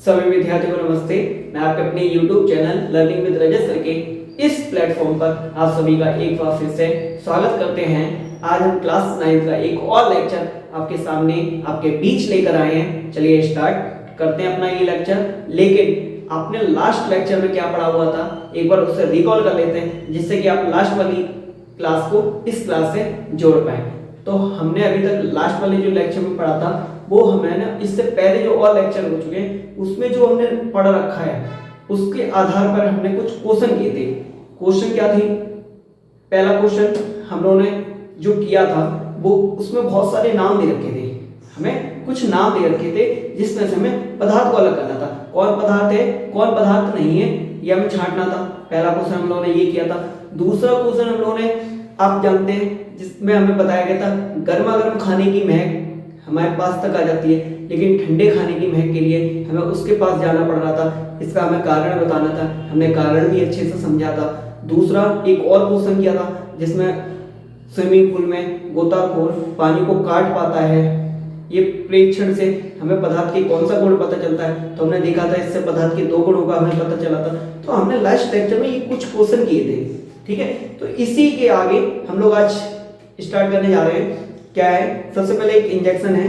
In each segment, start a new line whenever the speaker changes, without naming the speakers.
सभी विद्यार्थियों को नमस्ते। मैं आपके अपने YouTube channel learning with Rajat sir के इस प्लेटफॉर्म पर आप सभी का एक बार फिर से स्वागत करते हैं। आज हम क्लास 9 का एक और लेक्चर आपके सामने आपके बीच लेकर आए हैं। चलिए स्टार्ट करते हैं अपना ये लेक्चर। लेकिन आपने लास्ट लेक्चर में क्या पढ़ा हुआ था, एक बार उससे रिकॉल कर लेते हैं, जिससे कि आप लास्ट वाली क्लास को इस क्लास से जोड़ पाए। तो हमने अभी तक लास्ट वाले जो लेक्चर में पढ़ा था वो हमें ना इससे पहले जो और लेक्चर हो चुके हैं उसमें जो हमने पढ़ रखा है उसके आधार पर हमने कुछ क्वेश्चन किए थे। क्वेश्चन क्या थी? पहला क्वेश्चन हम लोगों ने जो किया था वो उसमें बहुत सारे नाम दे रखे थे, हमें कुछ नाम दे रखे थे जिसमें से हमें पदार्थ को अलग करना था। कौन पदार्थ है कौन पदार्थ नहीं है ये हमें छांटना था। पहला क्वेश्चन हम लोगों ने ये किया था। दूसरा क्वेश्चन हम लोगों ने, आप जानते हैं, जिसमें हमें बताया गया था गर्मा गर्म खाने की महक हमारे पास तक आ जाती है, लेकिन ठंडे खाने की महक के लिए हमें उसके पास जाना पड़ रहा था। इसका हमें कारण बताना था, हमने कारण भी अच्छे से समझा था। दूसरा एक और क्वेश्चन किया था जिसमें स्विमिंग पूल में गोताखोर पानी को काट पाता है, ये प्रेक्षण से हमें पदार्थ के कौन सा गुण पता चलता है। तो हमने देखा था इससे पदार्थ के दो गुणों का हमें पता चला था। तो हमने लास्ट लेक्चर में ये कुछ क्वेश्चन किए थे, ठीक है। तो इसी के आगे हम लोग आज स्टार्ट करने जा रहे हैं। क्या है? सबसे पहले एक इंजेक्शन है।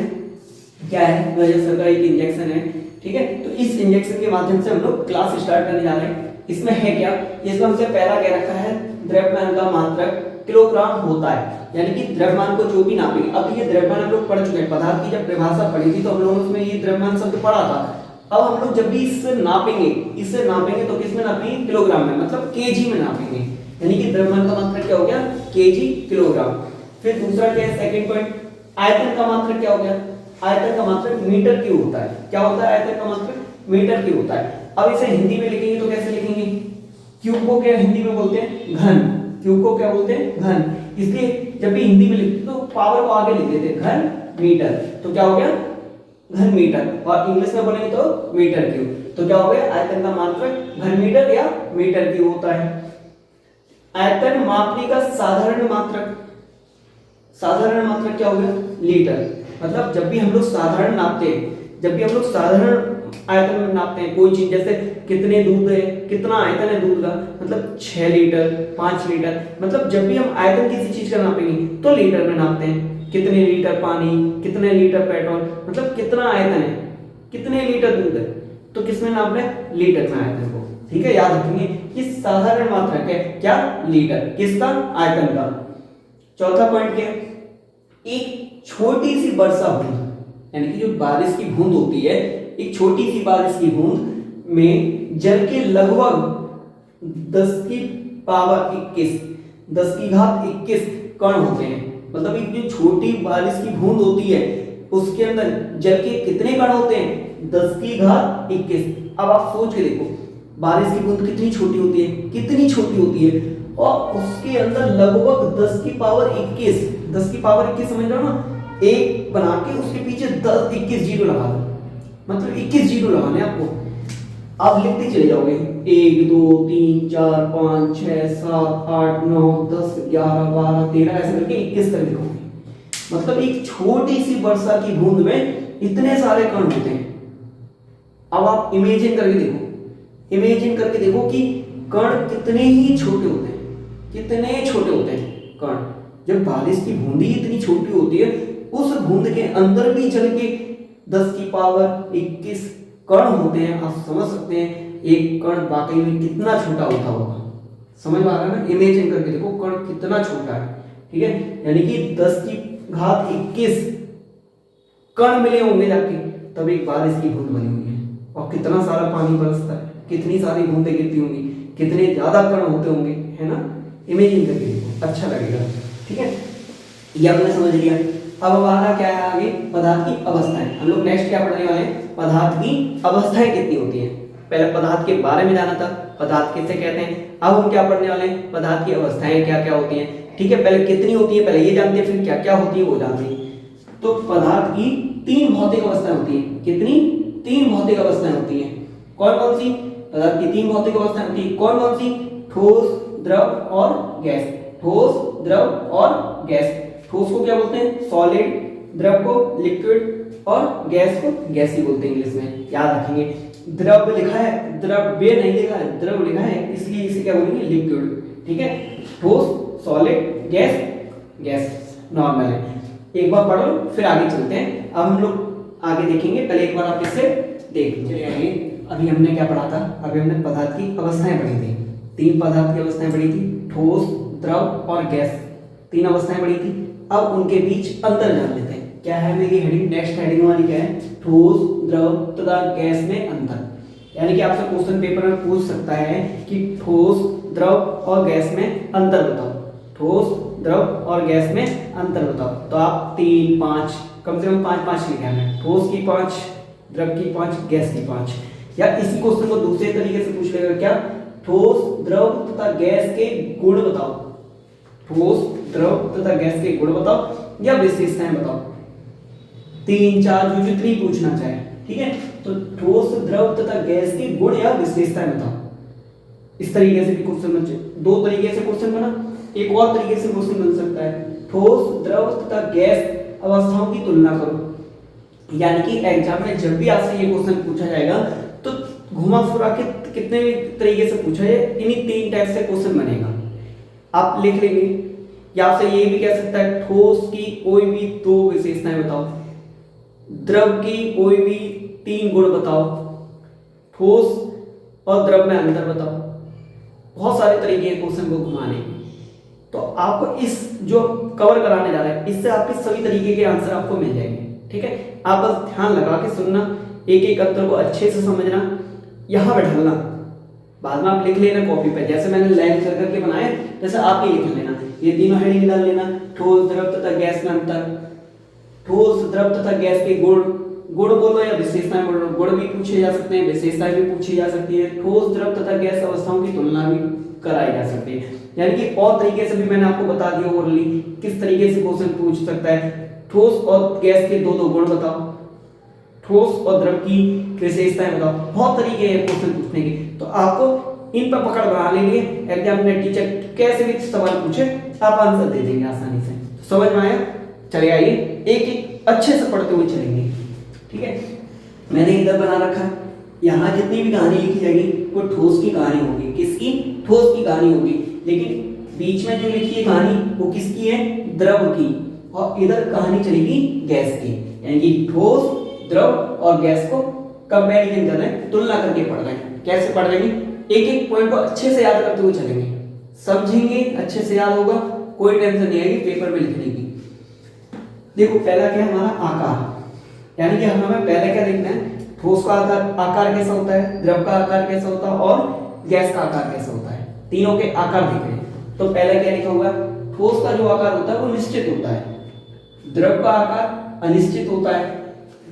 क्या है? रजत सर का एक इंजेक्शन है, ठीक है। तो इस इंजेक्शन के माध्यम से हम लोग क्लास स्टार्ट करने जा रहे हैं। इसमें है क्या? इसमें हमसे पहला कह रखा है द्रव्यमान का मात्रक किलोग्राम होता है, यानी कि द्रव्यमान को जो भी नापेंगे। अब ये द्रव्यमान हम लोग पढ़ चुके हैं, पदार्थ की जब परिभाषा पढ़ी थी तो हम लोगों ने उसमें ये द्रव्यमान शब्द पढ़ा था। अब हम लोग जब भी इससे नापेंगे तो किसमें नापेंगे? किलोग्राम में, मतलब केजी में नापेंगे। यानी कि द्रव्यमान का मात्रक क्या हो गया? KG, kilogram. फिर दूसरा क्या है? सेकंड पॉइंट, आयतन का मात्रक क्या हो गया? आयतन का मात्रक मीटर क्यूब होता है। क्या होता है? आयतन का मात्रक मीटर क्यूब होता है। अब इसे हिंदी में लिखेंगे तो कैसे लिखेंगे? क्यूब को क्या हिंदी में बोलते हैं? घन। क्यूब को क्या बोलते हैं? घन। इसलिए जब भी हिंदी में लिखते तो पावर को आगे लिख देते हैं, घन मीटर। तो क्या हो गया? घन मीटर। और इंग्लिश में बोलेंगे तो मीटर क्यूब। तो क्या हो गया? आयतन का मात्रक घन मीटर या मीटर क्यूब होता है। आयतन मापने का साधारण मात्रक क्या हो गया? लीटर। मतलब जब भी हम लोग साधारण नापते हैं, जब भी हम लोग साधारण आयतन में नापते हैं कोई चीज, जैसे कितने दूध है, कितना आयतन है दूध का, मतलब 6 लीटर, 5 लीटर, मतलब जब भी हम आयतन किसी चीज का नापेंगे तो लीटर में नापते हैं। कितने लीटर पानी, कितने लीटर पेट्रोल, मतलब कितना आयतन है, कितने लीटर दूध है, तो किसमें नापना है? लीटर में आयतन को, ठीक है। याद रखेंगे कि साधारण मात्रक है क्या? लीटर। किसका? आयतन का। चौथा पॉइंट क्या है? एक छोटी सी वर्षा बूंद, यानी कि जो बारिश की बूंद होती है, एक छोटी सी बारिश की बूंद में जल के लगभग 10 की घात 21 कण होते हैं। मतलब एक जो छोटी बारिश की बूंद होती है उसके अंदर जल के कितने कण होते हैं? 10 की घात 21। अब आप सोच के देखो, बारिश की बूंद कितनी छोटी होती है, कितनी छोटी होती है, और उसके अंदर लगभग 10 की पावर 21, 10 की पावर 21 समझ रहे हो ना? एक बना के उसके पीछे 10 21 जीरो लगा दो, मतलब 21 जीरो लगाने आपको। आप लिखते चले जाओगे 1 2 3 4 5 6 7 8 9 10 11 12 13 ऐसे करके 21 तक लिखोगे। मतलब एक छोटी सी वर्षा की बूंद में इतने सारे कण होते हैं। अब आप इमेजिन करके देखो कि कण कितने ही छोटे होते हैं, कितने छोटे होते हैं कण। जब बारिश की बूंदी इतनी छोटी होती है, उस बूंद के अंदर भी चल के 10 की पावर 21 कण होते हैं। आप समझ सकते हैं एक कण वाकई में कितना छोटा होता होगा। समझ में आ रहा है ना? इमेजिन करके देखो कण कितना छोटा है, ठीक है। यानी कि 10 की घात 21 कण मिले होंगे जाके, तब एक बारिश की बूंद बनी हुई है। और कितना सारा पानी बरसता है, कितनी सारी बूंदें गिरती होंगी, कितने ज्यादा कण होते होंगे, है ना? इमेजिन करके देखो, अच्छा लगेगा, ठीक है। ये आपने समझ लिया। अब हमारा क्या है आगे? पदार्थ की अवस्थाएं। हम लोग नेक्स्ट क्या पढ़ने वाले हैं? पदार्थ की अवस्थाएं कितनी होती हैं। पहले पदार्थ के बारे में जाना था, पदार्थ किसे कहते हैं। अब हम क्या पढ़ने वाले हैं? पदार्थ की अवस्थाएं क्या क्या होती हैं, ठीक है। पहले कितनी होती है पहले ये जानते हैं, फिर क्या क्या होती है वो जानते हैं। तो पदार्थ की 3 भौतिक अवस्थाएं होती हैं। कितनी? 3 भौतिक अवस्थाएं होती हैं। कौन कौन सी? पदार्थ की 3 भौतिक अवस्थाएं होती है। कौन कौन सी? ठोस, द्रव और गैस। ठोस, द्रव और गैस। ठोस को क्या बोलते हैं? सॉलिड, द्रव को लिक्विड और गैस को गैसी बोलते हैं इंग्लिश में। याद रखेंगे द्रव लिखा है, द्रव्य नहीं लिखा है, द्रव लिखा है, इसलिए इसे क्या बोलेंगे, लिक्विड। ठीक है, ठोस, सॉलिड, गैस, गैस नॉर्मल है। एक बार पढ़ लो फिर आगे चलते हैं। अब हम लोग आगे देखेंगे, पहले एक बार आप इसे देख लो। अभी हमने क्या पढ़ा था, अभी हमने पदार्थ की अवस्थाएं पढ़ी थी। 3 पदार्थ की अवस्थाएं पढ़ी थी, ठोस, द्रव और गैस, 3 अवस्थाएं पढ़ी थी। अब उनके बीच अंतर जान लेते हैं। क्या है मेरी हेडिंग, नेक्स्ट हेडिंग वाली क्या है, ठोस, द्रव तथा गैस में अंतर। यानी कि आपसे क्वेश्चन पेपर में पूछ सकता है कि ठोस, द्रव और गैस में अंतर बताओ, ठोस, द्रव और गैस में अंतर बताओ। तो आप 3, 5 कम से कम 5 लिखे हैं, ठोस की 5, द्रव की 5, गैस की 5। या इसी क्वेश्चन को दूसरे तरीके से पूछ लेगा, क्या, ठोस, द्रव तथा गैस के गुण बताओ, ठोस, द्रव तथा गैस के गुण बताओ या विशेषताएं बताओ। 3, 4 जो जितनी पूछना चाहे। ठीक है, तो ठोस, द्रव तथा गैस के गुण या विशेषताएं बताओ। इस तरीके से भी क्वेश्चन बन सकता है। 2 तरीके से क्वेश्चन बना, एक और तरीके से क्वेश्चन बन सकता है, ठोस, द्रव तथा गैस अवस्थाओं की तुलना करो। यानी कि एग्जाम में जब भी आपसे ये क्वेश्चन पूछा जाएगा तो घुमा फिरा के कितने भी तरीके से पूछा जाए, इन्हीं 3 टाइप से क्वेश्चन बनेगा, आप लिख लेंगे। या आपसे ये भी कह सकता है, ठोस की कोई भी 2 विशेषताएं बताओ, द्रव की कोई भी 3 गुण बताओ, ठोस और द्रव में अंतर बताओ। बहुत सारे तरीके हैं क्वेश्चन को घुमाने के। तो आपको इस जो कवर कराने जा रहे हैं, इससे आपके सभी तरीके के आंसर आपको मिल जाएंगे। ठीक है, आप बस ध्यान लगा के सुनना, एक एक अंतर को अच्छे से समझना, यहाँ बैठाना, बाद में आप लिख लेना कॉपी पे, जैसे मैंने लाइन कर करके बनाए जैसे आप ही लिख लेना। ये तीनों हेडिंग डाल लेना, ठोस, द्रव तथा गैस में अंतर, ठोस, द्रव तथा गैस के गुण, गुण बोलो या विशेषताएं बोलो, गुण भी पूछे जा सकते हैं, विशेषताएं भी पूछी जा सकती है, ठोस, द्रव तथा गैस अवस्थाओं की तुलना भी कराई जा सकती है। यानी कि और तरीके से भी मैंने आपको बता दिया ओरली किस तरीके से क्वेश्चन पूछ सकता है। ठोस और गैस के 2 गुण बताओ, ठोस और द्रव की विशेषताएं बताओ। बहुत तरीके हैं क्वेश्चन पूछने के, तो आपको इन पर पकड़ बना लेंगे। एग्जाम में टीचर कैसे भी सवाल पूछे आप आंसर दे देंगे आसानी से। समझ में आया? चलिए आइए एक एक अच्छे से पढ़ते हुए चलेंगे। ठीक है, मैंने इधर बना रखा है, यहाँ जितनी भी कहानी लिखी जाएगी वो ठोस की कहानी होगी। किसकी? ठोस की कहानी होगी। लेकिन बीच में जो लिखी है कहानी वो किसकी है? द्रव की। और इधर कहानी चलेगी गैस की। यानी कि ठोस, द्रव और गैस को कंपैरिजन कर रहे हैं, तुलना करके पढ़ रहे हैं। कैसे पढ़ रहे हैं? एक एक पॉइंट को अच्छे से याद करते हुए चलेंगे, समझेंगे, अच्छे से याद होगा, कोई टेंशन नहीं आएगी पेपर में लिखने की। देखो पहला क्या है हमारा आकार, यानी कि हमें पहले क्या देखना है, ठोस का आकार कैसा होता है, द्रव का आकार कैसा होता है और गैस का आकार कैसा होता है। तीनों के आकार दिख रहे हैं। तो पहले क्या लिखा हुआ है, ठोस का जो आकार होता है वो निश्चित होता है, द्रव का आकार अनिश्चित होता है,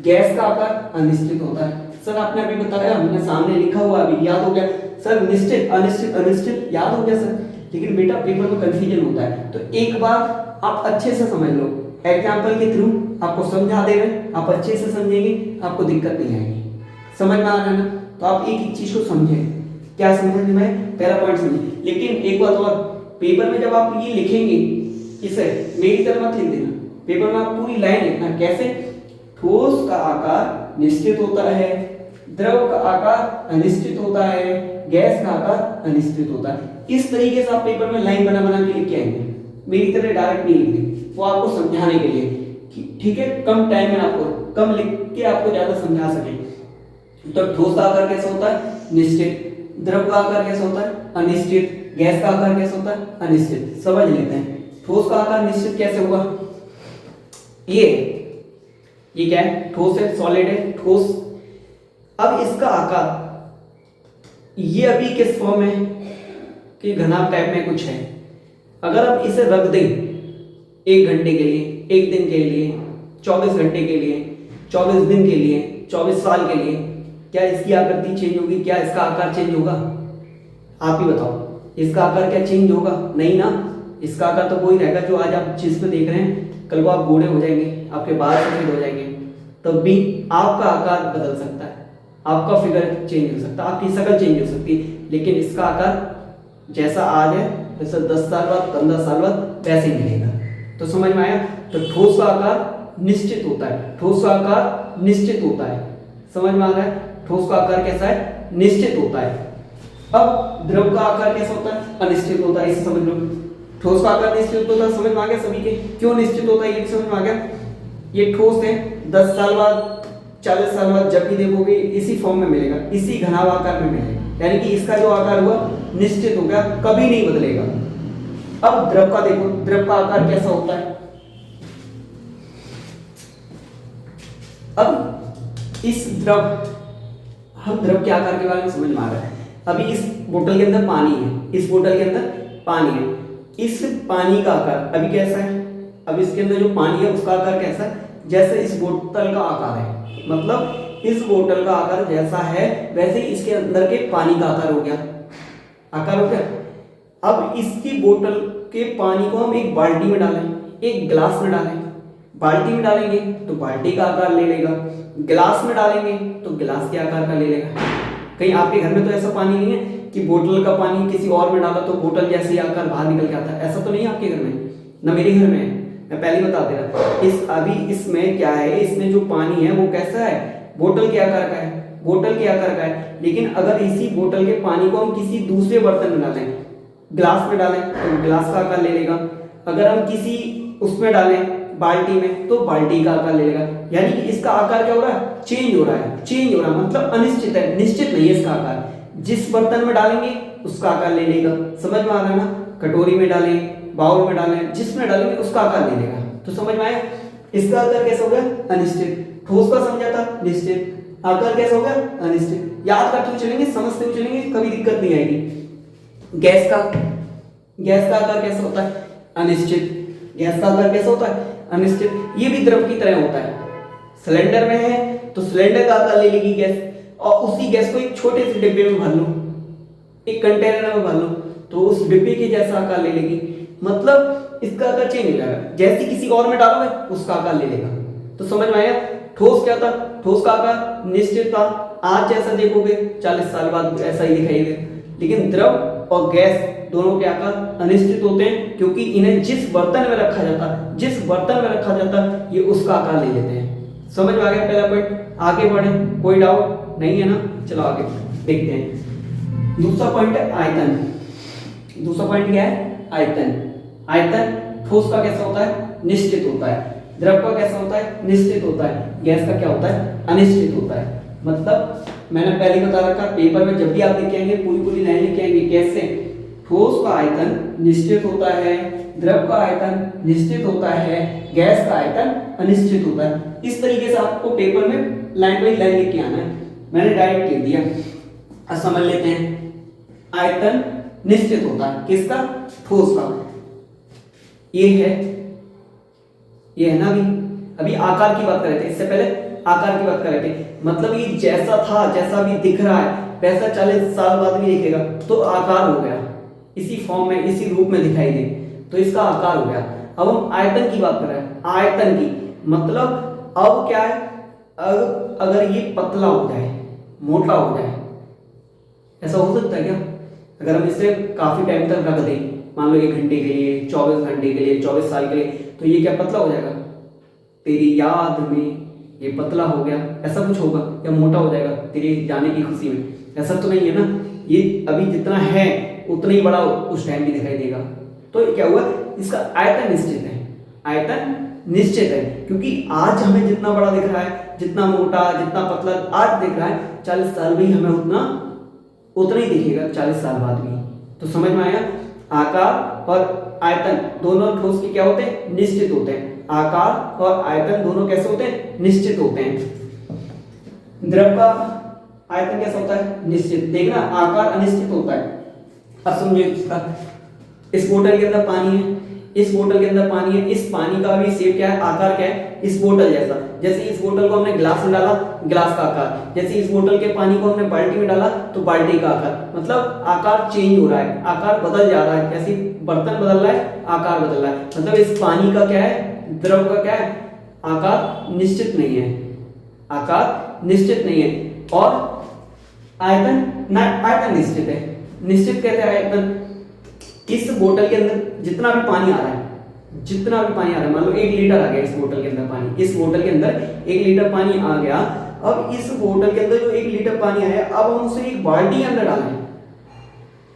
गैस का आकार अनिश्चित होता है। सर आपने अभी बताया, हमने सामने लिखा हुआ, अभी याद हो गया सर, निश्चित अनिश्चित अनिश्चित याद हो गया सर। लेकिन बेटा पेपर में कंफ्यूजन होता है, तो एक बार आप अच्छे से समझ लो, एग्जाम्पल के थ्रू आपको समझा दे रहे, आप अच्छे से समझेंगे, आपको दिक्कत नहीं आएगी। समझ में आ रहा है ना? तो आप एक एक चीज को समझें। क्या समझ में? पहला पॉइंट समझिए। लेकिन एक बात और, पेपर में जब आप ये लिखेंगे, इसे मेरी तरह मत लिख देना, पेपर में आप पूरी लाइन लिखना। कैसे? ठोस का आकार निश्चित होता है, द्रव का आकार अनिश्चित होता है, गैस का आकार अनिश्चित होता है। इस तरीके से आप पेपर में लाइन बना बना के लिख के आएंगे, मेरी तरह डायरेक्ट नहीं लिख देंगे, वो आपको समझाने के लिए। ठीक है, कम टाइम में आपको कम लिख के आपको ज्यादा समझा सके। तो ठोस का आकार कैसा होता है? निश्चित। द्रव का आकार कैसा होता है? अनिश्चित। गैस का आकार कैसा होता है? अनिश्चित। समझ लेते हैं, ठोस का आकार निश्चित कैसे होगा? ये क्या है? ठोस है, सॉलिड है, ठोस। अब इसका आकार ये अभी किस फॉर्म है कि घनाभ टाइप में कुछ है। अगर आप इसे रख दें 1 घंटे के लिए, 1 दिन के लिए, 24 घंटे के लिए, 24 दिन के लिए, 24 साल के लिए, क्या इसकी आकृति चेंज होगी? क्या इसका आकार चेंज होगा? आप ही बताओ, इसका आकार क्या चेंज होगा? नहीं ना, इसका आकार तो वही रहेगा जो आज आप जिस पे देख रहे हैं। कल को आप बूढ़े हो जाएंगे, आपके बाल सफेद हो जाएंगे, तब भी आपका आकार बदल सकता है, आपका फिगर चेंज हो सकता है, आपकी शक्ल चेंज हो सकती है। लेकिन इसका आकार जैसा आज है वैसा 10 साल बाद, 15 साल बाद वैसे ही मिलेगा। तो समझ में आया? तो ठोस का आकार निश्चित होता है, ठोस का आकार निश्चित होता है। समझ में आ रहा है? ठोस का आकार कैसा है, निश्चित होता है। अब द्रव का आकार कैसा होता है, अनिश्चित होता है। इसे समझ लो, ठोस का आकार निश्चित होता है, समझ में आ गया सभी के, क्यों निश्चित होता है ये भी समझ में आ गया। ये ठोस है, 10 साल बाद 40 साल बाद जब भी देखोगे इसी फॉर्म में मिलेगा, इसी घनाभ आकार में मिलेगा, यानी कि इसका जो आकार हुआ निश्चित हो गया, कभी नहीं बदलेगा। अब द्रव का देखो, द्रव का आकार कैसा होता है। अब इस द्रव, हम द्रव के आकार के बारे में समझ में आ रहा है। अभी इस बोतल के अंदर पानी है, इस बोतल के अंदर पानी है, इस पानी का आकार अभी कैसा है, अब इसके अंदर जो पानी है उसका आकार कैसा है, जैसे इस बोतल का आकार है, मतलब इस बोतल का आकार जैसा है वैसे ही इसके अंदर के पानी का आकार हो गया, आकार हो गया। अब इसकी बोतल के पानी को हम एक बाल्टी में डालें, एक गिलास में डालें, बाल्टी में डालेंगे तो बाल्टी का आकार ले लेगा, गिलास में डालेंगे तो गिलास के आकार का ले लेगा। कहीं आपके घर में तो ऐसा पानी नहीं है कि बोतल का पानी किसी और में डाला तो बोतल जैसे आकार बाहर निकल के आता है, ऐसा तो नहीं है आपके घर में, ना मेरे घर में है, मैं पहले ही बता दे रहा। इस अभी इसमें क्या है, इसमें जो पानी है वो कैसा है, बोतल के आकार का है, बोतल के आकार का है। लेकिन अगर इसी बोतल के पानी को हम किसी दूसरे बर्तन में डालें, गिलास में डालें तो गिलास का आकार ले लेगा, अगर हम किसी उसमें डालें बाल्टी में तो बाल्टी का आकार ले लेगा। यानी कि इसका आकार क्या हो रहा है, चेंज हो रहा है, चेंज हो रहा है, मतलब अनिश्चित है, निश्चित नहीं है इसका आकार। जिस बर्तन में डालेंगे उसका आकार ले लेगा, समझ में आ रहा है ना। कटोरी में डालें, बाउल में डालें, जिसमें डालेंगे उसका आकार ले लेगा। तो समझ में आया, इसका आकार कैसा हो गया, अनिश्चित। ठोस का समझा था, निश्चित, आकार कैसा हो गया, अनिश्चित। याद करते हुए चलेंगे, समझते हुए चलेंगे, कभी दिक्कत नहीं आएगी। गैस का आकार कैसा होता है, अनिश्चित। गैस का आकार कैसा होता है, अनिश्चित। ये भी द्रव की तरह होता है। सिलेंडर में है तो सिलेंडर का आकार ले लेगी गैस, और उसी गैस को एक छोटे से डिब्बे में भर लो, एक कंटेनर में भर लो तो उस डिब्बे के जैसा आकार ले लेगी, मतलब इसका आकार चेंज हो जाएगा। जैसे किसी और में डालोगे उसका आकार ले लेगा। तो समझ में आया, ठोस क्या था, ठोस का आकार निश्चित था, आज जैसा देखोगे 40 साल बाद ऐसा ही दिखाई दे। लेकिन द्रव और गैस दोनों के आकार अनिश्चित होते हैं, क्योंकि इन्हें जिस बर्तन में रखा जाता, जिस बर्तन में रखा जाता ये उसका आकार ले लेते हैं। समझ में आ गया पहला पॉइंट। आगे बढ़े, कोई डाउट नहीं है ना, चलो आगे देखते हैं। दूसरा पॉइंट है आयतन। दूसरा पॉइंट क्या है, आयतन। आयतन ठोस का कैसा होता है, निश्चित होता है। द्रव का कैसा होता है, निश्चित होता है। गैस का क्या होता है, अनिश्चित होता है। मतलब मैंने पहले बता रखा, पेपर में जब भी आप लिख आएंगे पूरी पूरी लाइन लिख आएंगे कैसे, ठोस का आयतन निश्चित होता है, द्रव का आयतन निश्चित होता है, गैस का आयतन अनिश्चित होता है। इस तरीके से आपको पेपर में लाइन बाई लाइन लिख के आना है। मैंने डायरेक्ट लिख दिया। अब समझ लेते हैं, आयतन निश्चित होता है किसका, ठोस का। ये है ना। अभी आकार की बात कर रहे थे, इससे पहले आकार की बात कर रहे थे। मतलब ये जैसा था, जैसा भी दिख रहा है वैसा 40 साल बाद भी दिखेगा, तो आकार हो गया, इसी फॉर्म में इसी रूप में दिखाई दे तो इसका आकार हो गया। अब हम आयतन की बात कर रहे हैं, आयतन की मतलब अब क्या है, अब अगर ये पतला हो जाए, मोटा हो जाए, ऐसा हो सकता है क्या, अगर हम इसे काफी टाइम तक रख दें, मान लो 1 घंटे के लिए, 24 घंटे के लिए, 24 साल के लिए, तो ये क्या पतला हो जाएगा, तेरी याद में ये पतला हो गया, ऐसा कुछ होगा, या मोटा हो जाएगा तेरे जाने की खुशी में, ऐसा तो नहीं है ना। ये अभी जितना है उतना ही बड़ा उस टाइम भी दिखाई देगा। तो क्या हुआ, इसका आयतन निश्चित है, आयतन निश्चित है, क्योंकि आज हमें जितना बड़ा दिख रहा है, जितना मोटा, जितना पतला आज दिख रहा है, 40 साल में हमें उतना ही दिखेगा 40 साल बाद भी। तो समझ में आया, आकार और आयतन दोनों ठोस के क्या होते हैं, निश्चित होते हैं। आकार और आयतन दोनों कैसे होते हैं, निश्चित होते हैं। द्रव का आयतन कैसा होता है, निश्चित। देखना, आकार अनिश्चित होता है। अब समझिए इसका, इस बोतल के अंदर पानी है, इस बोतल के अंदर पानी है, इस पानी का भी शेप क्या है, आकार क्या है, इस बोतल जैसा। जैसे इस बोतल को हमने गिलास में डाला, गिलास का आकार, जैसे इस बोतल के पानी को हमने बाल्टी में डाला तो बाल्टी का आकार, मतलब आकार चेंज हो रहा है, आकार बदल जा रहा है। जैसे बर्तन बदल रहा है, आकार बदल रहा है। मतलब इस पानी का क्या है, द्रव का क्या है, आकार निश्चित नहीं है, आकार निश्चित नहीं है। और आयतन निश्चित है। निश्चित कहते हैं आयतन, इस बोतल के अंदर जितना भी पानी आ रहा है, जितना भी पानी आ रहा है, मान लो 1 लीटर आ गया इस बोतल के अंदर पानी, इस बोतल के अंदर 1 लीटर पानी आ गया, अब इस बोतल के अंदर जो 1 लीटर पानी आया, अब हम उसे एक बाल्टी के अंदर डालें,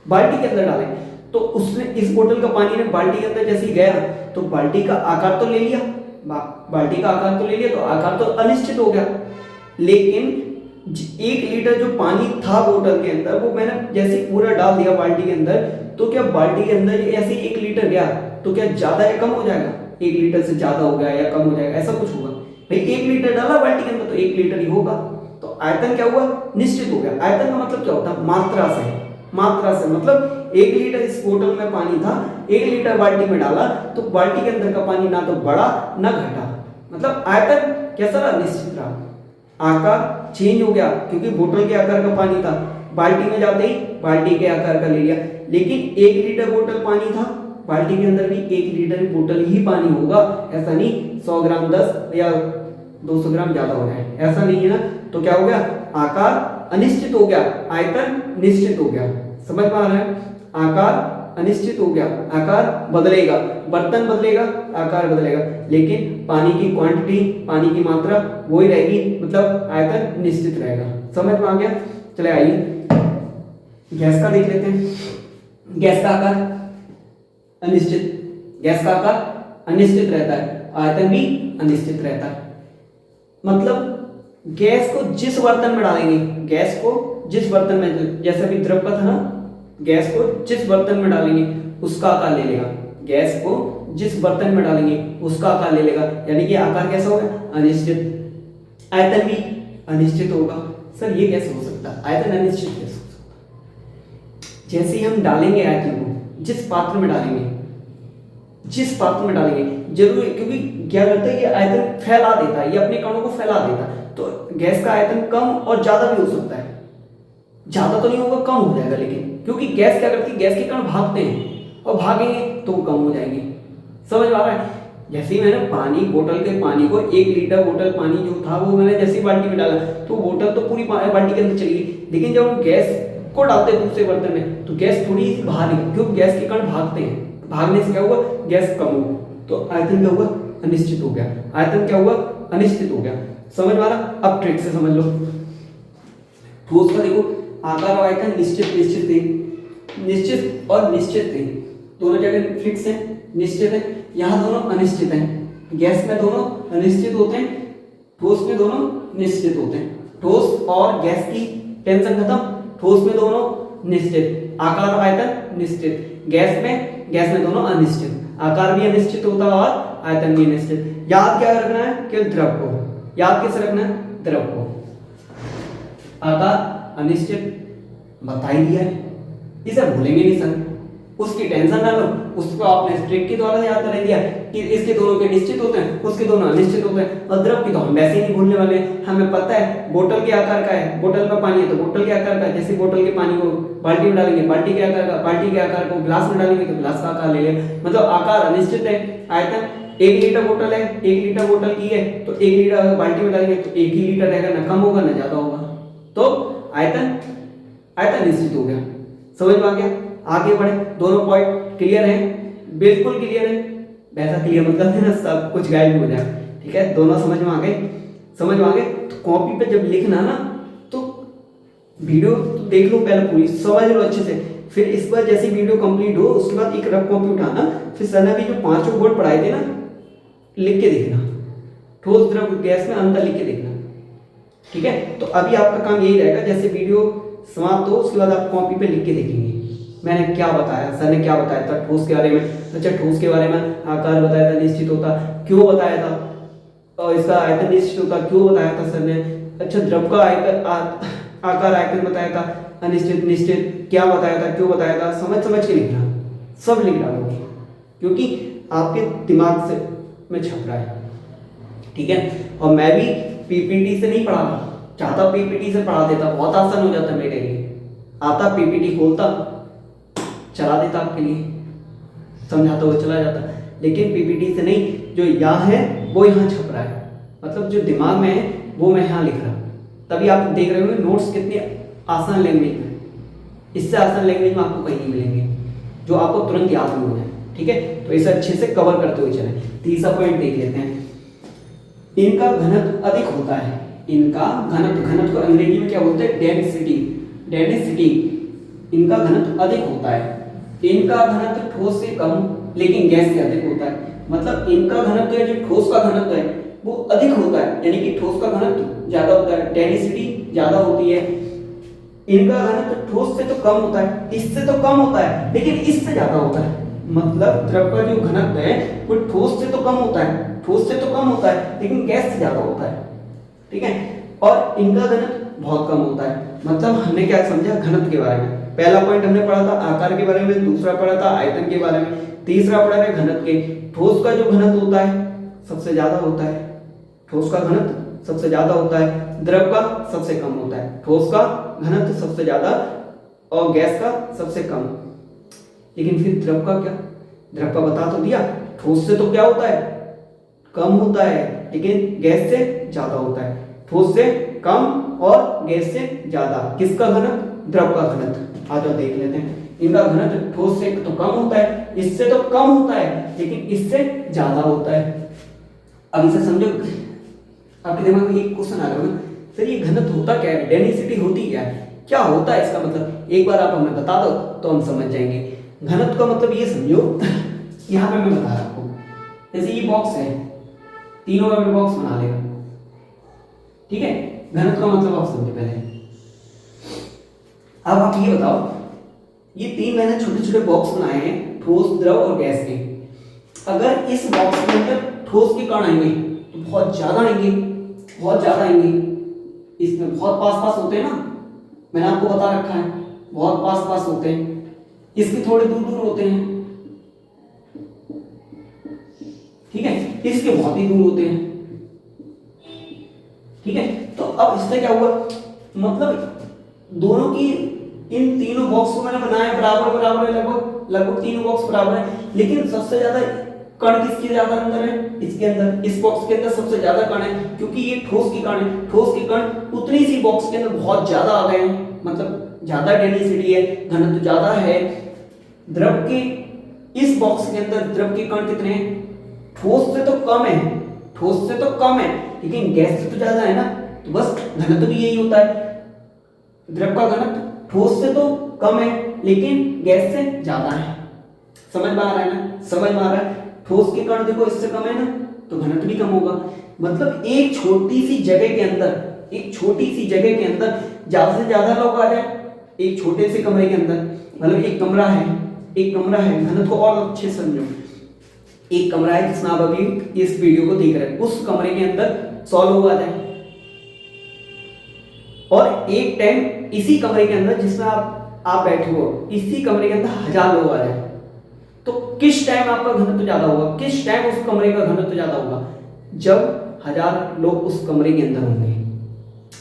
बाल्टी के अंदर डालें, तो उसने इस बोतल का पानी ने बाल्टी के अंदर जैसे ही गया तो बाल्टी का आकार तो ले लिया, बाल्टी का आकार तो ले लिया, तो आकार तो अनिश्चित हो गया। लेकिन 1 लीटर जो पानी था बोतल के अंदर, वो मैंने जैसे पूरा डाल दिया बाल्टी के अंदर, तो क्या बाल्टी के अंदर ऐसे 1 लीटर गया तो क्या ज्यादा या कम हो जाएगा? 1 लीटर से ज्यादा हो गया या कम हो जाएगा, ऐसा कुछ होगा? भाई 1 लीटर डाला बाल्टी के अंदर तो 1 लीटर ही होगा। तो आयतन क्या हुआ? निश्चित हो गया। आयतन का मतलब क्या होता है? मात्रा से। मात्रा से मतलब 1 लीटर इस बोतल में पानी था, 1 लीटर बाल्टी में डाला तो बाल्टी के अंदर का पानी ना तो बढ़ा ना घटा, मतलब आयतन कैसा रहा? निश्चित रहा। आकार चेंज हो गया क्योंकि बोतल के आकार का पानी था, बाल्टी में जाते ही बाल्टी के आकार का ले लिया। लेकिन 1 लीटर बोतल पानी था, बाल्टी के अंदर भी 1 लीटर बोतल ही पानी होगा, ऐसा नहीं 100 ग्राम 10 या 200 ग्राम ज्यादा हो जाए, ऐसा नहीं है ना। तो क्या हो गया? आकार अनिश्चित हो गया, आयतन निश्चित हो गया। समझ में आ रहा है? आकार अनिश्चित हो गया, आकार बदलेगा, बर्तन बदलेगा, आकार बदलेगा, लेकिन पानी की क्वांटिटी, पानी की मात्रा वही रहेगी, मतलब आयतन निश्चित रहेगा। समझ में आ गया? चले आइए गैस का देख लेते हैं। गैस का आकार अनिश्चित, गैस का आकार अनिश्चित रहता है, आयतन भी अनिश्चित रहता है। मतलब गैस को जिस बर्तन में डालेंगे, गैस को जिस बर्तन में, जैसे अभी द्रव का था ना, गैस को जिस बर्तन में डालेंगे उसका आकार ले लेगा, गैस को जिस बर्तन में डालेंगे उसका आकार ले लेगा, यानी कि आकार कैसा होगा? अनिश्चित। आयतन भी अनिश्चित होगा। सर ये कैसे हो सकता है? आयतन अनिश्चित कैसे हो सकता है? जैसे ही हम डालेंगे आयतन को, जिस पात्र में डालेंगे, जिस पात्र में डालेंगे जरूरी, क्योंकि क्या करता है ये आयतन फैला देता है, ये अपने कणों को फैला देता है, तो गैस का आयतन कम और ज्यादा भी हो सकता है। ज्यादा तो नहीं होगा, कम हो जाएगा, लेकिन क्योंकि गैस क्या करती है, गैस के कण भागते हैं और भागेंगे तो वो कम हो जाएंगे। समझ आ रहा है? जैसे ही मैंने पानी, बोतल के पानी को 1 लीटर बोतल पानी जो था वो मैंने जैसे ही बाल्टी में डाला तो बोतल तो पूरी बाल्टी के अंदर चली गई, लेकिन जब हम गैस को डालते हैं दूसरे बर्तन में तो गैस थोड़ी सी बाहर निकली, क्योंकि गैस के कण भागते हैं, भागने से क्या हुआ? गैस कम हो, तो आयतन क्या हुआ? अनिश्चित हो गया। आयतन क्या हुआ? अनिश्चित हो गया। समझ में आ रहा? अब ट्रिक से समझ लो। ठोस का देखो आकार और आयतन निश्चित निश्चित थे, निश्चित और निश्चित थे, दोनों जगह फिक्स है, निश्चित है। यहाँ दोनों अनिश्चित हैं। गैस में दोनों अनिश्चित होते हैं, ठोस में दोनों निश्चित होते हैं। ठोस और गैस की टेंशन खत्म, ठोस में दोनों निश्चित, आकार और आयतन निश्चित। गैस में दोनों अनिश्चित, आकार भी अनिश्चित होता है और आयतन भी अनिश्चित। याद क्या रखना है? केवल द्रव को याद कैसे रखना है? द्रव को। आकार अनिश्चित बता ही दिया है, इसे भूलेंगे नहीं सर, उसकी टेंशन ना लो, उसको आपने ट्रिक के द्वारा याद कर दिया कि इसके दोनों के निश्चित होते हैं, उसके दोनों अनिश्चित होते हैं। और द्रव की तो हम वैसे ही नहीं भूलने वाले हैं, हमें पता है बोतल के आकार का है, बोतल में पानी है तो बोतल के आकार का, जैसे बोतल के पानी को बाल्टी में डालेंगे बाल्टी के आकार का, बाल्टी के आकार को ग्लास में डालेंगे तो ग्लास का आकार ले लेंगे, मतलब आकार अनिश्चित है। आयतन 1 लीटर बोतल है, 1 लीटर बोतल की है तो 1 लीटर बाल्टी में डालेंगे तो 1 ही लीटर रहेगा, ना कम होगा ना ज्यादा होगा, तो आयतन निश्चित हो गया। समझ में आ गया? आगे बढ़े, दोनों पॉइंट क्लियर है? बिल्कुल क्लियर है। वैसा क्लियर मतलब है ना सब कुछ गायब हो जाए, ठीक है? दोनों समझ में आ गए? समझ में आ गए? तो कॉपी पे जब लिखना ना तो वीडियो तो देख लो पहले पूरी, समझ लो अच्छे से, फिर इस बार जैसे वीडियो कंप्लीट हो उसके बाद एक रफ कॉपी उठाना, फिर सर ने भी जो 5 बोर्ड पढ़ाए थे ना लिख के देखना, ठोस द्रव गैस में अंतर लिख के देखना, ठीक है? तो अभी आपका काम यही रहेगा, जैसे वीडियो समाप्त हो उसके बाद आप कॉपी पे लिख के देखेंगे मैंने क्या बताया, सर ने क्या बताया था ठोस के बारे में। अच्छा, ठोस के बारे में आकार बताया था निश्चित होता, क्यों बताया था, और इसका आयतन निश्चित होता क्यों बताया था सर ने। अच्छा, द्रव का आकार आयतन बताया था, अनिश्चित निश्चित क्या बताया था, क्यों बताया था, समझ समझ के लिखना, सब लिख डालोगे क्योंकि आपके दिमाग से में छप रहा है, ठीक है? और मैं भी पीपीटी से नहीं पढ़ाता, चाहता पीपीटी से पढ़ा देता, बहुत आसान हो जाता मेरे लिए, आता पीपीटी खोलता चला देता आपके लिए, समझाता हुआ चला जाता, लेकिन पीपीटी से नहीं, जो यहाँ है वो यहाँ छप रहा है, मतलब जो दिमाग में है वो मैं यहाँ लिख रहा हूँ, तभी आप देख रहे होंगे नोट्स कितने आसान लैंग्वेज में, इससे आसान लैंग्वेज में आपको कहीं नहीं मिलेंगे जो आपको तुरंत याद भी हो जाए, ठीक है? तो इसे अच्छे से कवर करते हुए चलें। तीसरा पॉइंट देख लेते हैं, इनका घनत्व अधिक होता है, इनका घनत्व, घनत्व को अंग्रेजी में क्या बोलते हैं? डेंसिटी। डेंसिटी, इनका घनत्व अधिक होता है। इनका घनत्व ठोस से कम लेकिन गैस से अधिक होता है। मतलब इनका घनत्व है, जो ठोस का घनत्व है वो अधिक होता है, यानी कि ठोस का घनत्व ज्यादा होता है, डेंसिटी ज्यादा होती है। इनका घनत्व ठोस से तो कम होता है, इससे तो कम होता है लेकिन इससे ज्यादा होता है। मतलब द्रव का जो घनत्व है वो ठोस से तो कम होता है, ठोस से तो कम होता है लेकिन गैस से ज्यादा होता है, ठीक है। और इनका घनत्व बहुत कम होता है। मतलब हमने क्या समझा घनत्व के बारे में? पहला पॉइंट हमने पढ़ा था आकार के बारे में, दूसरा पढ़ा था आयतन के बारे में, तीसरा पढ़ा है घनत्व के। ठोस का जो घनत्व होता है सबसे ज्यादा होता है, ठोस का घनत्व सबसे ज्यादा होता है, द्रव का सबसे कम होता है। ठोस का घनत्व सबसे ज्यादा और गैस का सबसे कम। लेकिन फिर द्रव का क्या? द्रव का बता तो दिया, ठोस से तो क्या होता है? कम होता है, लेकिन गैस से ज्यादा होता है। ठोस से कम और गैस से ज्यादा। किसका घनत्व? द्रव का घनत्व। आ जाओ देख लेते हैं। इनका घनत्व ठोस से तो कम होता है, इससे तो कम होता है लेकिन इससे ज्यादा होता है। अब इसे समझो, आपके दिमाग में एक क्वेश्चन आ रहा होगा, सर ये घनत्व होता क्या है? डेंसिटी होती क्या है? क्या होता है इसका मतलब? एक बार आप हमें बता दो तो हम समझ जाएंगे। घनत्व का मतलब ये समझो, यहाँ पे मैं बता रहा हूँ, जैसे ये बॉक्स है, तीनों का मैं बॉक्स बना लेगा, ठीक है। घनत्व का मतलब आप समझे पहले। अब आप ये बताओ, ये तीन मैंने छोटे छोटे बॉक्स बनाए हैं ठोस, द्रव और गैस के। अगर इस बॉक्स के अंदर ठोस के कण आएंगे तो बहुत ज्यादा आएंगे, बहुत ज्यादा आएंगे। इसमें बहुत पास पास होते हैं ना, मैंने आपको बता रखा है, बहुत पास पास होते हैं। इसके थोड़े दूर दूर होते हैं, ठीक है। इसके बहुत ही दूर होते हैं, ठीक है। तो अब इससे क्या हुआ? मतलब दोनों की, इन तीनों बॉक्स को मैंने बनाया बराबर बराबर है, लगभग लगभग तीनों बॉक्स बराबर है। लेकिन सबसे ज्यादा कण किसके ज्यादा अंदर है? इसके अंदर, इस बॉक्स के अंदर सबसे ज्यादा कण है, क्योंकि ये ठोस के कण है। ठोस के कण उतनी सी बॉक्स के अंदर बहुत ज्यादा आ गए हैं, मतलब ज्यादा डेंसिटी है, घनत्व ज्यादा है। द्रव के इस बॉक्स के अंदर द्रव के कण कितने हैं? ठोस से तो कम है, ठोस से तो कम है लेकिन गैस से तो ज्यादा है ना। तो बस घनत्व भी यही होता है, द्रव का घनत्व ठोस से तो कम है लेकिन गैस से ज्यादा है। समझ में आ रहा है ना? समझ में आ रहा है। ठोस के कण देखो इससे कम है ना, तो घनत्व भी कम होगा। मतलब एक छोटी सी जगह के अंदर, एक छोटी सी जगह के अंदर ज्यादा से ज्यादा लोग आ जाए, एक छोटे से कमरे के अंदर। मतलब एक कमरा है, एक कमरा है, घनत्व को और अच्छे से समझो। एक कमरा है जिसमें आप अभी इस वीडियो को देख रहे हैं, उस कमरे के अंदर 100 लोग आ जाए, और एक टाइम इसी कमरे के अंदर जिसमें आप बैठे हो, इसी कमरे के अंदर 1000 लोग आ जाए, तो किस टाइम आपका घनत्व ज्यादा होगा? किस टाइम उस कमरे का घनत्व ज्यादा होगा? जब 1000 लोग उस कमरे के अंदर होंगे।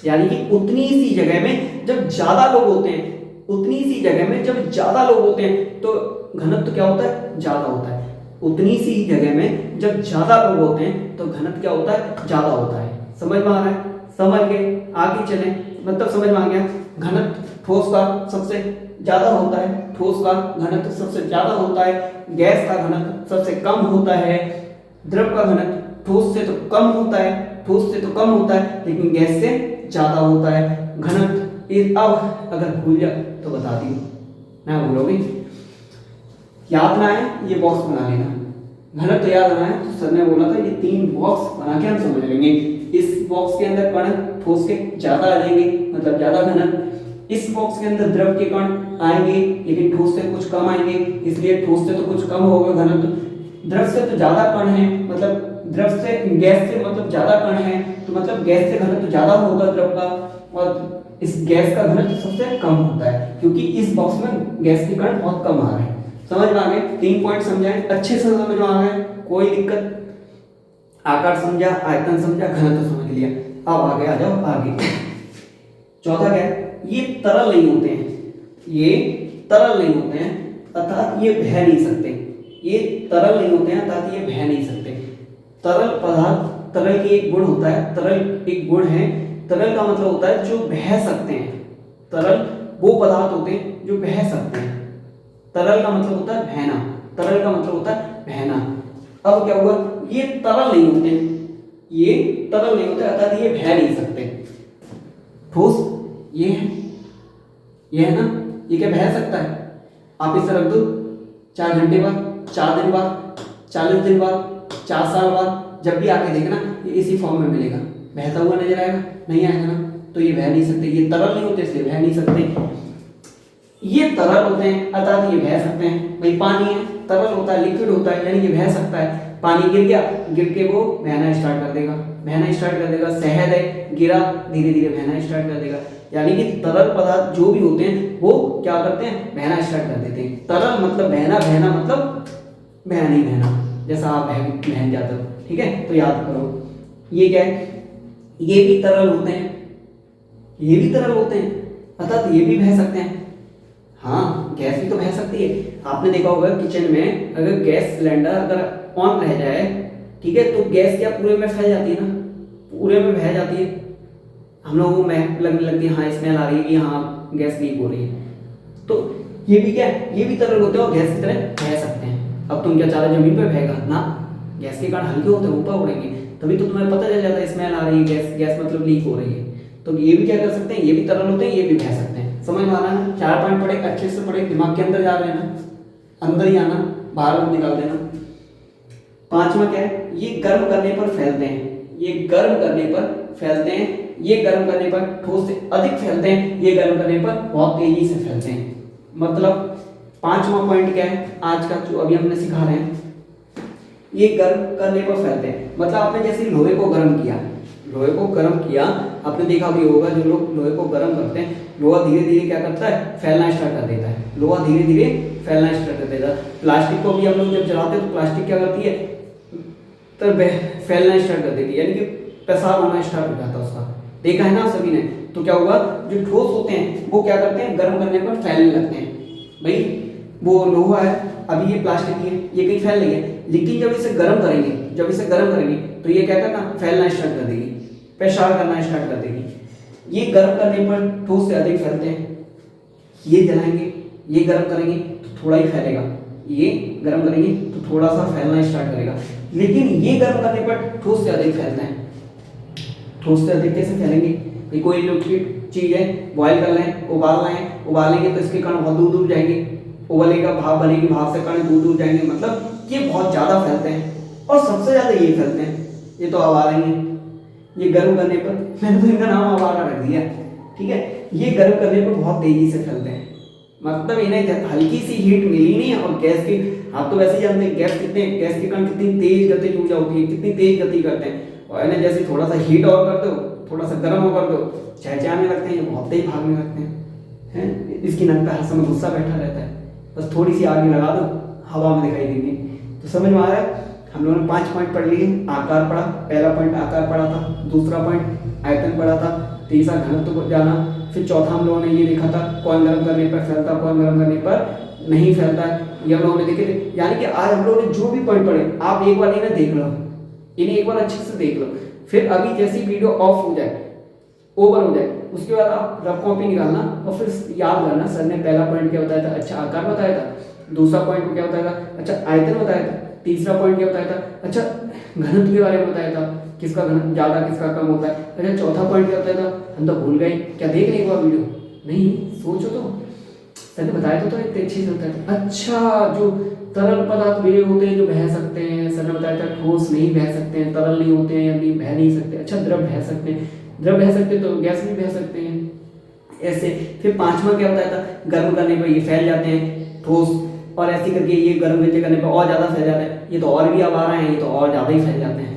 यानी कि उतनी सी जगह में जब ज्यादा लोग होते हैं, उतनी सी जगह में जब ज्यादा लोग होते हैं तो घनत्व क्या होता है? ज्यादा होता है। उतनी सी जगह में जब ज्यादा लोग होते हैं तो घनत्व क्या होता है? ज्यादा होता है। समझ में आ रहा है? समझ गए? आगे चलें। मतलब समझ में आ गया, घनत्व ठोस का सबसे ज्यादा होता है, ठोस का घनत्व सबसे ज्यादा होता है, गैस का घनत्व सबसे कम होता है, द्रव का घनत्व ठोस से तो कम होता है, ठोस से तो कम होता है लेकिन गैस से ज्यादा होता है। घनत्व अब अगर भूल जाए तो बता दी, ना भूलोगे, याद ना आए ये बॉक्स बना लेना। घनत्व याद ना आए तो सर ने बोला था ये 3 बॉक्स बना के हम समझ लेंगे। इस बॉक्स के अंदर कण ठोस के ज्यादा आ जाएंगे, मतलब ज्यादा घनत्व। इस बॉक्स के अंदर द्रव के कण आएंगे लेकिन ठोस से कुछ कम आएंगे, इसलिए ठोस से तो कुछ कम होगा घनत्व। द्रव से तो ज्यादा कण है, मतलब द्रव से गैस से मतलब ज्यादा कण है, तो मतलब गैस से घनत्व ज्यादा होगा द्रव का, और इस गैस का घनत्व सबसे कम होता है क्योंकि इस बॉक्स में गैस के कण बहुत कम आ रहे हैं। समझ में आ गए? 3 पॉइंट समझाए, अच्छे से समझ में आ गए, कोई दिक्कत? आकार समझा, आयतन समझा, घनत्व समझ लिया। अब आगे आ जाओ। आगे चौथा क्या है? ये तरल नहीं होते हैं, ये तरल नहीं होते हैं अर्थात ये बह नहीं सकते। ये तरल नहीं होते हैं अर्थात ये बह नहीं सकते। तरल पदार्थ, तरल की एक गुण होता है, तरल एक गुण है, तरल का मतलब होता है जो बह सकते हैं। तरल वो पदार्थ होते हैं जो बह सकते हैं। तरल का मतलब होता है बहना, तरल का मतलब होता है बहना। अब क्या हुआ? ये तरल नहीं होते हैं, ये तरल नहीं होते, अर्थात ये बह नहीं सकते। ठोस ये है, ये है ना, ये क्या बह सकता है? आप इसे रख दो 4 घंटे बाद, 4 दिन बाद, 40 दिन बाद, 4 साल बाद, जब भी आके देखना ये इसी फॉर्म में मिलेगा। बहता हुआ नजर आएगा? नहीं आएगा ना, तो ये बह नहीं सकते। ये तरल नहीं होते इसलिए बह नहीं सकते। ये तरल होते हैं अर्थात ये बह सकते हैं। भाई पानी है, तरल होता है, लिक्विड होता है, यानी कि बह सकता है। पानी गिर गया, गिर के वो बहना स्टार्ट कर देगा, बहना स्टार्ट कर देगा। शहद है, गिरा, धीरे धीरे बहना स्टार्ट कर देगा। यानी कि तरल पदार्थ जो भी होते हैं वो क्या करते हैं? बहना स्टार्ट कर देते हैं। तरल मतलब बहना, बहना मतलब बहना नहीं बहना, जैसा आप बहन जाते हो। ठीक है, तो याद करो ये क्या है? ये भी तरल होते हैं, ये भी तरल होते हैं, अर्थात ये भी बह सकते हैं। हाँ, गैस भी तो बह सकती है। आपने देखा होगा किचन में अगर गैस सिलेंडर अगर ऑन रह जाए, ठीक है, तो गैस क्या पूरे में फैल जाती है ना, पूरे में बह जाती है। हम लोगों को महक लगने लगती है, हाँ स्मेल आ रही है कि हाँ गैस लीक हो रही है। तो ये भी क्या है? ये भी तरल होते हैं और गैस की तरह बह सकते हैं। अब तुम क्या चाह रहे जमीन पे बहेगा ना, गैस के कण हल्के होते हैं, ऊपर उड़ेंगे, तभी तो तुम्हें पता चल जाता है स्मेल आ रही है, गैस गैस मतलब लीक हो रही है। तो ये भी क्या कर सकते हैं? ये भी तरल होते हैं, ये भी बह सकते हैं। समझ में आ रहा है ना? 4 पॉइंट पढ़े, अच्छे से पढ़े, दिमाग के अंदर जा रहे हैं ना, अंदर ही आना, बाहर मत निकाल देना। 5वां क्या है? ये गर्म करने पर फैलते हैं, ये गर्म करने पर फैलते हैं, ये गर्म करने पर ठोस से अधिक फैलते हैं, ये गर्म करने पर बहुत तेजी से फैलते हैं। मतलब 5वां पॉइंट क्या है आज का जो अभी हमने सिखा रहे हैं? ये गर्म करने पर फैलते हैं। मतलब आपने जैसे लोहे को गर्म किया, लोहे को गर्म किया, आपने देखा भी होगा जो लोग लोहे को गर्म करते हैं, लोहा धीरे धीरे क्या करता है? फैलना स्टार्ट कर देता है। लोहा धीरे धीरे फैलना स्टार्ट कर देता है। प्लास्टिक को भी हम लोग जब जलाते हैं तो प्लास्टिक क्या करती है? तो फैलना स्टार्ट कर देती है, यानी कि प्रसार होना स्टार्ट हो जाता है उसका। देखा है ना सभी ने? तो क्या हुआ? जो ठोस होते हैं वो क्या करते हैं? गर्म करने पर फैलने लगते हैं। भाई वो लोहा है, अभी ये प्लास्टिक है, ये कहीं फैल रही है, लेकिन जब इसे गर्म करेंगे, जब इसे गर्म करेंगे तो ये क्या करना? फैलना स्टार्ट कर देगी, प्रसार करना स्टार्ट कर देगी। ये गर्म करने पर ठोस से अधिक फैलते हैं। ये जलाएंगे, ये गर्म करेंगे तो थोड़ा ही फैलेगा, ये गर्म करेंगे तो थोड़ा सा फैलना स्टार्ट करेगा, लेकिन ये गर्म करने पर ठोस से अधिक फैलते हैं। ठोस से अधिक कैसे फैलेंगे? भाई कोई लिक्विड चीज है, बॉयल कर लें, उबाल लें, उबालेंगे तो इसके कण बहुत दूर दूर जाएंगे, उबलेगा, भाप बनेगी, भाप से कण दूर दूर जाएंगे, मतलब ये बहुत ज्यादा फैलते हैं। और सबसे ज्यादा ये फैलते हैं, ये तो आवारा ही है। ये गर्म करने पर, मैंने तो इनका नाम आवारा रख दिया, ठीक है, ये गर्म करने पर बहुत तेजी से फैलते हैं। मतलब इन्हें हल्की सी हीट मिली नहीं है। और गैस की, आप तो वैसे ही जानते हैं गैस के कण कितनी तेज गति ऊर्जा होती है, कितनी तेज गति करते हैं। और इन्हें जैसे थोड़ा सा हीट और कर दो, थोड़ा सा गर्म और कर दो, चहचहाने लगते हैं, ये बहुत तेज भागने लगते हैं। इसकी नाक पे हर समय गुस्सा बैठा रहता है, बस थोड़ी सी आग लगा दो, हवा में दिखाई देंगे। तो समझ में आ रहा है? हम लोगों ने 5 पॉइंट पढ़ लिए। आकार पढ़ा, पहला पॉइंट आकार पढ़ा था, दूसरा पॉइंट आयतन पढ़ा था, तीसरा घनत्व को जाना, फिर चौथा हम लोगों ने ये देखा था कौन गर्म करने पर फैलता, कौन गर्म करने पर नहीं फैलता है, ये हम लोगों ने देखे थे। यानी कि आज हम लोगों ने जो भी पॉइंट पढ़े, आप एक बार इन्हें देख लो, इन्हें एक बार अच्छे से देख लो। फिर अभी जैसी वीडियो ऑफ हो जाए, ओवर हो जाए, उसके बाद आप रफ कॉपी निकालना और फिर याद करना सर ने पहला पॉइंट क्या बताया था, अच्छा आकार बताया था, दूसरा पॉइंट को क्या बताया था, अच्छा आयतन बताया था, तीसरा पॉइंट क्या बताया था, अच्छा घनत्व के बारे में बताया था, किसका घनत्व ज्यादा किसका कम होता है, अच्छा चौथा पॉइंट क्या बताया था, हम तो भूल गए। क्या देख रहे एक बार वीडियो? नहीं, सोचो तो, सर ने बताया तो इतने अच्छे से बताया था। अच्छा, जो तरल पदार्थ वे होते हैं जो बह सकते हैं, सर ने बताया था ठोस नहीं बह सकते हैं, तरल नहीं होते हैं यानी बह नहीं सकते। अच्छा द्रव बह सकते हैं, द्रव बह सकते हैं तो गैस भी बह सकते हैं ऐसे। फिर 5वां क्या बताया था, गर्म करने पर ये फैल जाते हैं ठोस, और ऐसे करके ये गर्म करने पर और ज्यादा फैल जाते हैं। ये तो और भी आवारा हैं, ये तो और ज्यादा ही फैल जाते हैं।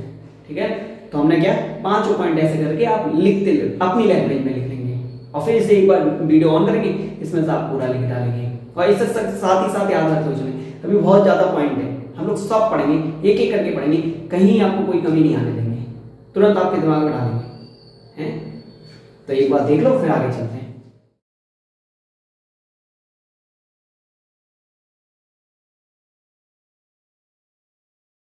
ठीक है, तो हमने क्या 5 पॉइंट ऐसे करके आप लिखते अपनी लैंग्वेज में लिख लेंगे, और फिर इसे एक बार वीडियो ऑन करेंगे, इसमें से आप पूरा लिख डालेंगे। और इससे साथ ही साथ याद रखते हुए अभी बहुत ज्यादा पॉइंट है, हम लोग सब पढ़ेंगे, एक एक करके पढ़ेंगे, कहीं आपको कोई कमी नहीं आने देंगे, तुरंत आपके दिमाग में डालेंगे हैं। तो एक बार देख लो, फिर आगे चलते हैं।